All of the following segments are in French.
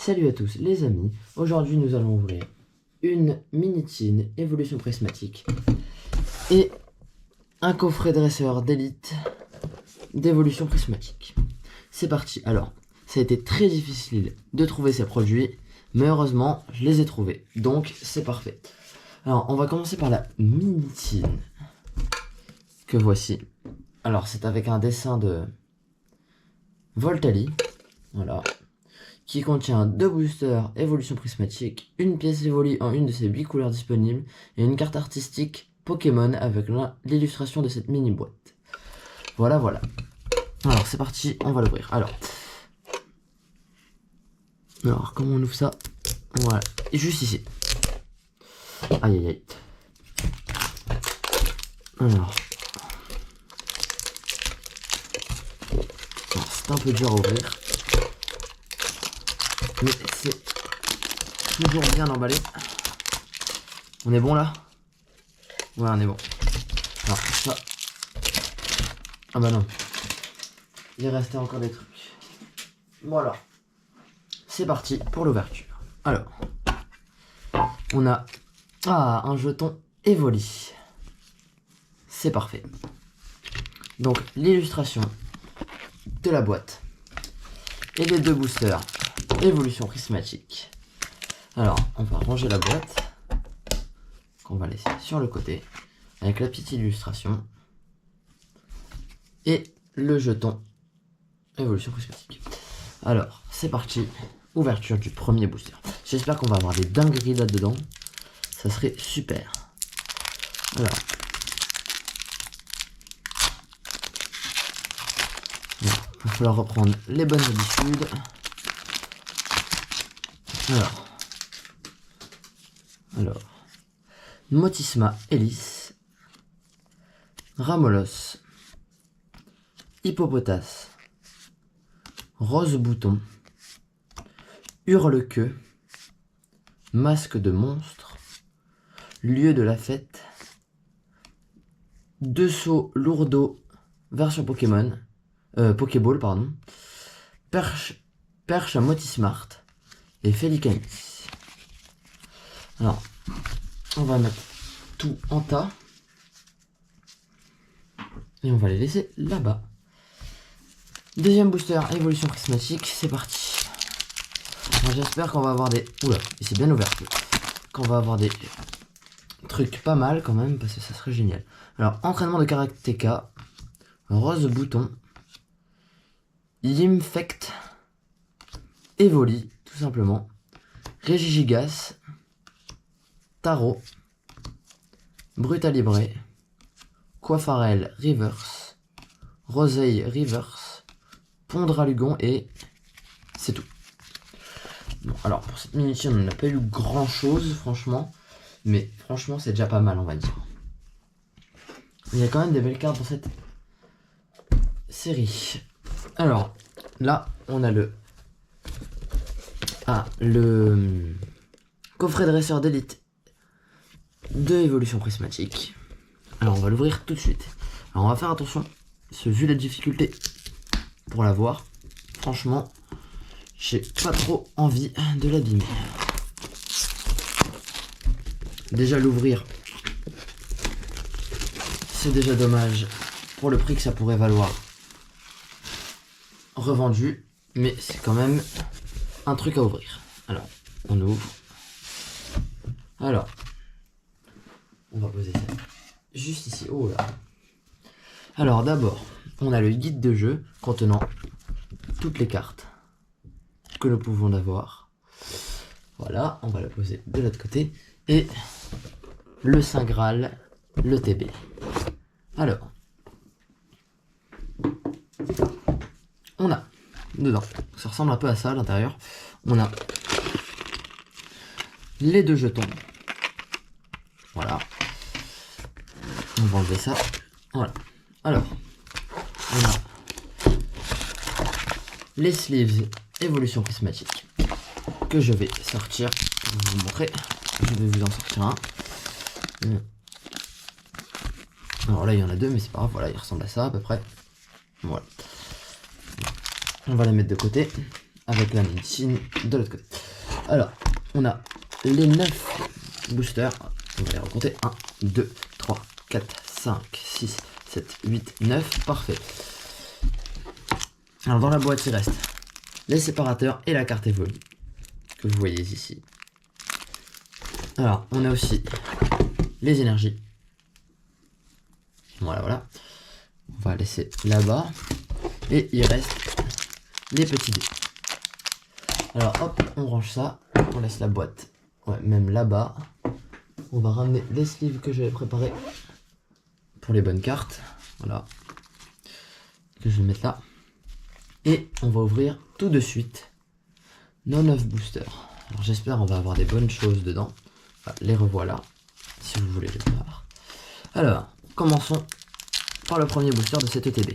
Salut à tous les amis, aujourd'hui nous allons ouvrir une mini-tine évolution prismatique et un coffret dresseur d'élite d'évolution prismatique. C'est parti. Alors, ça a été très difficile de trouver ces produits, mais heureusement je les ai trouvés, donc c'est parfait. Alors on va commencer par la mini-tine que voici. Alors c'est avec un dessin de Voltali, voilà, qui contient 2 boosters évolution prismatique, une pièce évolue en une de ses 8 couleurs disponibles et une carte artistique Pokémon avec l'illustration de cette mini boîte. Voilà. Alors c'est parti, on va l'ouvrir. Alors comment on ouvre ça? Voilà, et juste ici. Aïe. Alors c'est un peu dur à ouvrir, mais c'est toujours bien emballé. On est bon là? Ouais, on est bon. Alors ça... Ah bah non. Il restait encore des trucs. Voilà. C'est parti pour l'ouverture. Alors. On a... Ah, un jeton Evoli. C'est parfait. Donc l'illustration de la boîte. Et les 2 boosters évolution prismatique. Alors, on va ranger la boîte. Qu'on va laisser sur le côté. Avec la petite illustration. Et le jeton évolution prismatique. Alors, c'est parti. Ouverture du premier booster. J'espère qu'on va avoir des dingueries là-dedans. Ça serait super. Alors. Il va falloir reprendre les bonnes habitudes. Alors. Motisma Hélice. Ramolos. Hippopotas. Rose Bouton. Hurle-queue. Masque de monstre. Lieu de la fête. 2 sauts lourdeaux version Pokémon. Pokéball, pardon. Perche à Motismart. Et Félicanis. Alors, on va mettre tout en tas. Et on va les laisser là-bas. Deuxième booster, évolution prismatique, c'est parti. J'espère qu'on va avoir des... Oula, et c'est bien ouvert. Qu'on va avoir des trucs pas mal quand même, parce que ça serait génial. Alors, entraînement de karatéka. Rose Bouton. Limfect. Evoli, tout simplement. Régigigas. Tarot. Brutalibré. Coiffarel Reverse. Roseille Reverse. Pondralugon et c'est tout. Bon, alors pour cette mini-tine, on n'a pas eu grand chose, franchement. Mais franchement, c'est déjà pas mal, on va dire. Il y a quand même des belles cartes dans cette série. Alors, là, on a le coffret dresseur d'élite de évolution prismatique. Alors, on va l'ouvrir tout de suite. Alors, on va faire attention, parce que vu la difficulté pour l'avoir, franchement, j'ai pas trop envie de l'abîmer. Déjà l'ouvrir, c'est déjà dommage pour le prix que ça pourrait valoir revendu, mais c'est quand même un truc à ouvrir. Alors, on ouvre. Alors, on va poser ça juste ici. Oh là. Alors d'abord, on a le guide de jeu contenant toutes les cartes que nous pouvons avoir. Voilà, on va la poser de l'autre côté. Et le Saint Graal, le TB. Alors, on a dedans, ça ressemble un peu à ça à l'intérieur, on a les 2 jetons. Voilà. On va enlever ça. Voilà. Alors, on a les sleeves évolution prismatique que je vais sortir pour vous montrer. Je vais vous en sortir un. Alors là, il y en a 2, mais c'est pas grave. Voilà, il ressemble à ça à peu près. Voilà. On va les mettre de côté. avec la médecine de l'autre côté. Alors, on a les 9 boosters. On va les recompter. 1, 2, 3, 4, 5, 6, 7, 8, 9. Parfait. Alors, dans la boîte, il reste les séparateurs et la carte Evoli que vous voyez ici. Alors, on a aussi les énergies. Voilà. On va laisser là-bas. Et il reste les petits dés. Alors, hop, on range ça. On laisse la boîte. Ouais, même là-bas. On va ramener les sleeves que j'avais préparés pour les bonnes cartes. Voilà. Que je vais mettre là. Et on va ouvrir tout de suite nos 9 boosters. Alors, j'espère qu'on va avoir des bonnes choses dedans. Voilà, les revoilà. Si vous voulez les voir. Alors, commençons par le premier booster de cette ETB.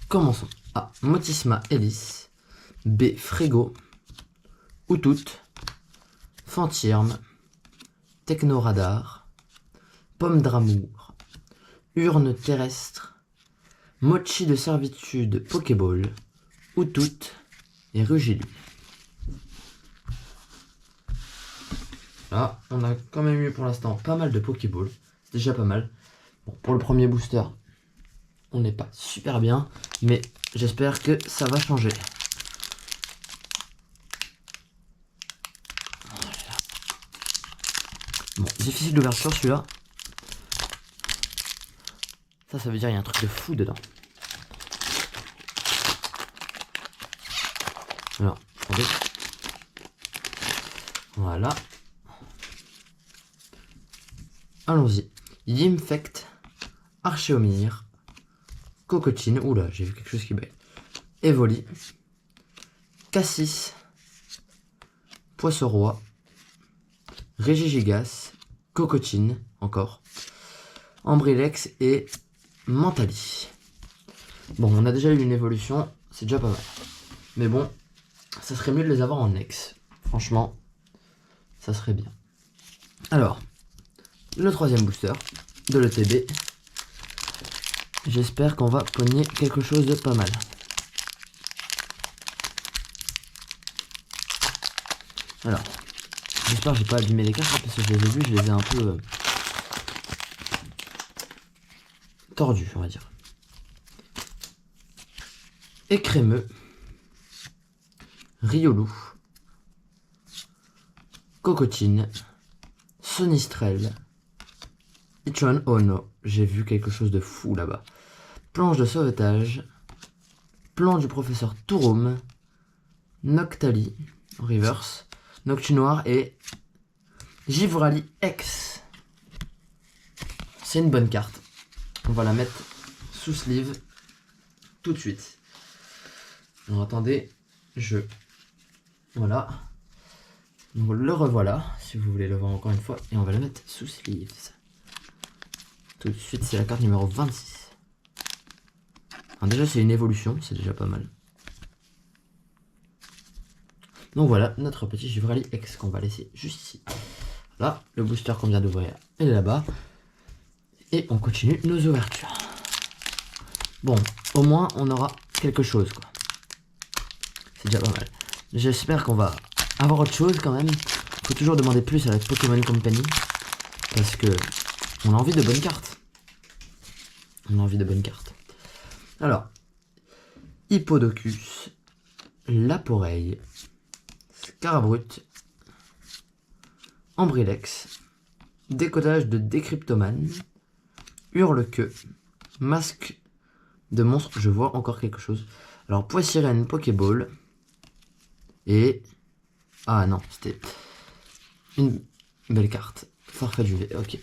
Commençons. A. Motisma Hélice. B. Frégo. Outout. Fantirme. Technoradar. Pomme d'amour. Urne terrestre. Mochi de servitude Pokéball. Outout. Et Rugilu. Là, on a quand même eu pour l'instant pas mal de Pokéball. C'est déjà pas mal. Bon, pour le premier booster, on n'est pas super bien, mais j'espère que ça va changer. Bon, difficile d'ouverture celui-là. Ça veut dire qu'il y a un truc de fou dedans. Alors, attendez. Voilà. Allons-y. Yimfect, Archéomir, Cocotine, oula, j'ai vu quelque chose qui bête. Evoli, Cassis, Poisson-Roi, Régigigas, Cocotine, encore, Ambrilex et Mentali. Bon, on a déjà eu une évolution, c'est déjà pas mal. Mais bon, ça serait mieux de les avoir en ex. Franchement, ça serait bien. Alors, le troisième booster de l'ETB. J'espère qu'on va pogner quelque chose de pas mal. Alors, j'espère que j'ai pas abîmé les cartes parce que je les ai vues, je les ai un peu tordues, on va dire. Écrémeux, Riolou, Cocotine, Sonistrel, Ichon, oh non, j'ai vu quelque chose de fou là-bas. Planche de sauvetage, plan du professeur Touroum, Noctali, reverse, Noctunoir et Givrali X. C'est une bonne carte. On va la mettre sous sleeve tout de suite. Alors attendez, voilà. Donc le revoilà, si vous voulez le voir encore une fois, et on va le mettre sous sleeves. Tout de suite, c'est la carte numéro 26. Alors déjà, c'est une évolution, c'est déjà pas mal. Donc voilà, notre petit Givrali X qu'on va laisser juste ici. Là, le booster qu'on vient d'ouvrir, il est là-bas. Et on continue nos ouvertures. Bon, au moins, on aura quelque chose, quoi. C'est déjà pas mal. J'espère qu'on va avoir autre chose, quand même. Faut toujours demander plus à la Pokémon Company. Parce que on a envie de bonnes cartes. On a envie de bonnes cartes. Alors, Hippodocus, Laporeille, Scarabrut, Ambrilex, Décodage de Décryptomane, Hurle-Queue, Masque de monstre, je vois encore quelque chose. Alors, Poissirène, Pokéball, et... Ah non, c'était une belle carte. Forfait du V, ok.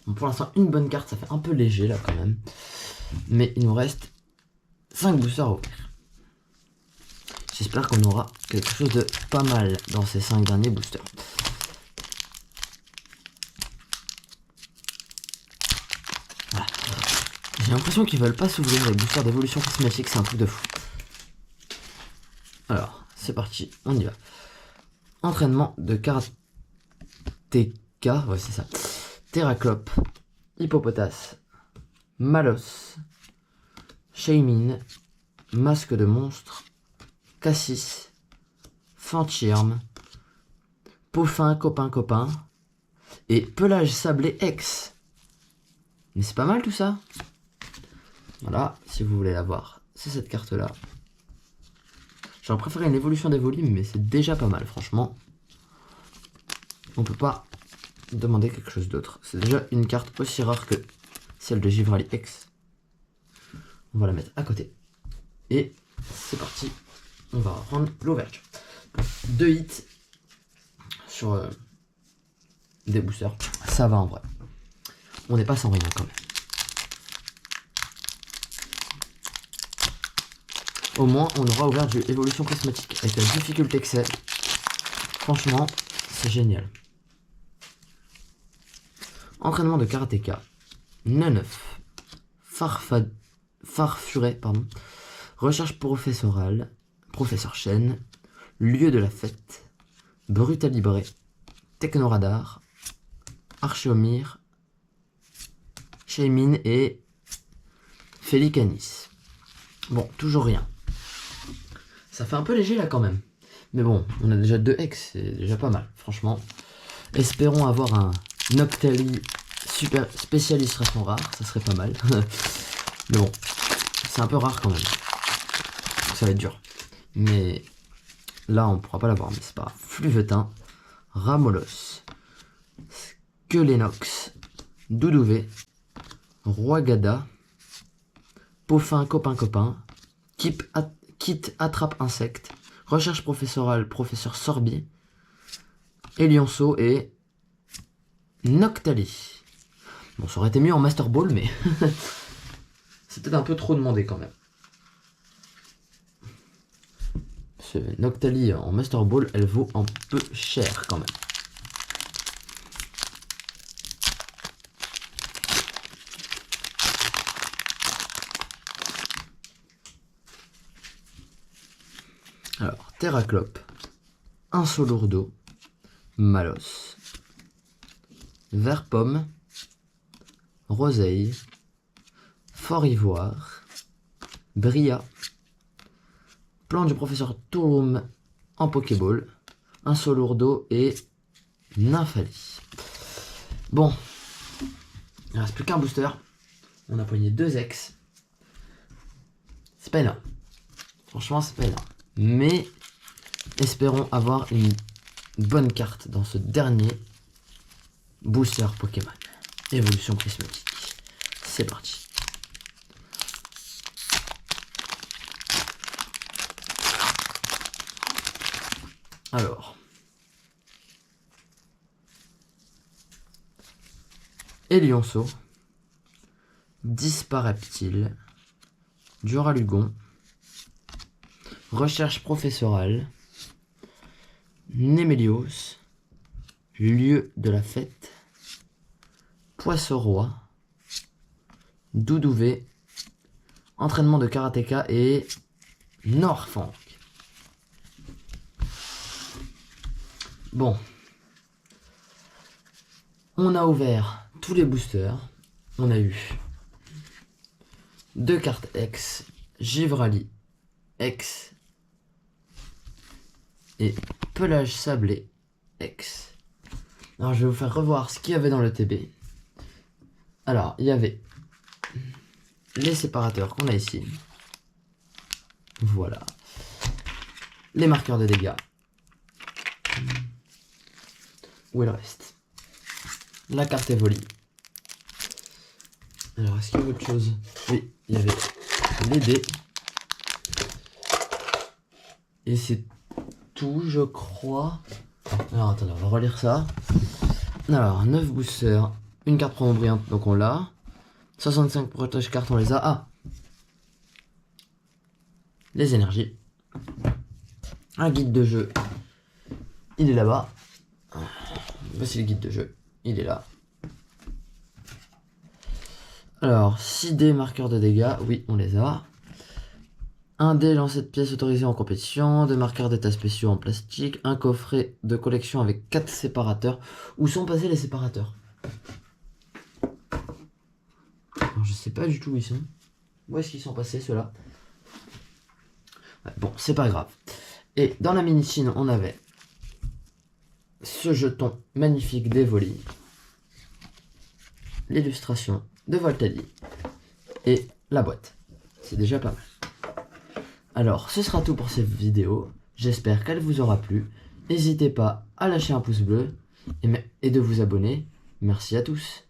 Bon, pour l'instant, une bonne carte, ça fait un peu léger là quand même. Mais il nous reste 5 boosters à ouvrir. J'espère qu'on aura quelque chose de pas mal dans ces 5 derniers boosters. Voilà. J'ai l'impression qu'ils veulent pas s'ouvrir les boosters d'évolution prismatique, c'est un truc de fou. Alors, c'est parti, on y va. Entraînement de karatéka, ouais c'est ça. Terraclope, Hippopotas, Malos, Shaymin, Masque de monstre, Cassis, Fanchirme, Peaufin copain et Pelage sablé X. Mais c'est pas mal tout ça. Voilà, si vous voulez la voir, c'est cette carte là. J'aurais préféré une évolution des volumes, mais c'est déjà pas mal, franchement. On peut pas demander quelque chose d'autre. C'est déjà une carte aussi rare que celle de Givrali X. On va la mettre à côté. Et c'est parti. On va prendre l'ouverture. 2 hits sur des boosters. Ça va en vrai. On n'est pas sans rien quand même. Au moins, on aura ouvert du évolution prismatique avec la difficulté que c'est. Franchement, c'est génial. Entraînement de karatéka. Neneuf. Farfuret, pardon. Recherche professorale. Professeur Chen. Lieu de la fête. Brutalibré. Technoradar. Archéomir. Shaymin et Félicanis. Bon, toujours rien. Ça fait un peu léger là quand même. Mais bon, on a déjà 2 X, c'est déjà pas mal, franchement. Espérons avoir un Noctali super spécial illustration rare, ça serait pas mal. Mais bon, c'est un peu rare quand même. Ça va être dur. Mais là, on pourra pas l'avoir, mais c'est pas grave. Fluvetin, Ramolos, Skelenox, Doudouvé, Roigada, Peaufin copain, Kit attrape insecte, Recherche professorale, Professeur Sorbi, Elionceau et Noctali. Bon, ça aurait été mieux en Master Ball, mais c'est peut-être un peu trop demandé quand même. Ce Noctali en Master Ball, elle vaut un peu cher quand même. Alors, Terraclope, Insolourdo, Malos, Vert-Pomme, Roseille, Fort-Ivoire, Bria, Plan du professeur Touloum en Pokéball, Insolourdo et Nymphali. Bon, il ne reste plus qu'un booster. On a poigné 2 X. C'est pas énorme. Franchement, c'est pas énorme. Mais espérons avoir une bonne carte dans ce dernier booster Pokémon. Évolution prismatique. C'est parti. Alors. Elionceau. Dispareptile. Duralugon. Recherche professorale. Némélios. Lieu de la fête. Poisson-roi. Doudouvé. Entraînement de karatéka et Norfank. Bon. On a ouvert tous les boosters. On a eu 2 cartes X. Givrali X. Et Pelage sablé X. Alors je vais vous faire revoir ce qu'il y avait dans le TB. Alors il y avait les séparateurs qu'on a ici. Voilà. Les marqueurs de dégâts. Où est le reste? La carte évolue. Alors est-ce qu'il y a autre chose? Oui, il y avait les dés. Et c'est tout, je crois. Alors attendez, on va relire ça. Alors, 9 boosters, une carte promo brillante, donc on l'a. 65 protège cartes, on les a. Ah, les énergies. Un guide de jeu, il est là-bas. Voici le guide de jeu, il est là. Alors, 6 dés marqueurs de dégâts, oui, on les a. Un dé lancé de pièces autorisées en compétition, deux marqueurs d'état spéciaux en plastique, un coffret de collection avec 4 séparateurs. Où sont passés les séparateurs? Alors, je sais pas du tout où ils sont. Où est-ce qu'ils sont passés ceux-là? Ouais, bon, c'est pas grave. Et dans la mini-chine, on avait ce jeton magnifique d'Evoli, l'illustration de Voltali et la boîte. C'est déjà pas mal. Alors, ce sera tout pour cette vidéo. J'espère qu'elle vous aura plu. N'hésitez pas à lâcher un pouce bleu et de vous abonner. Merci à tous.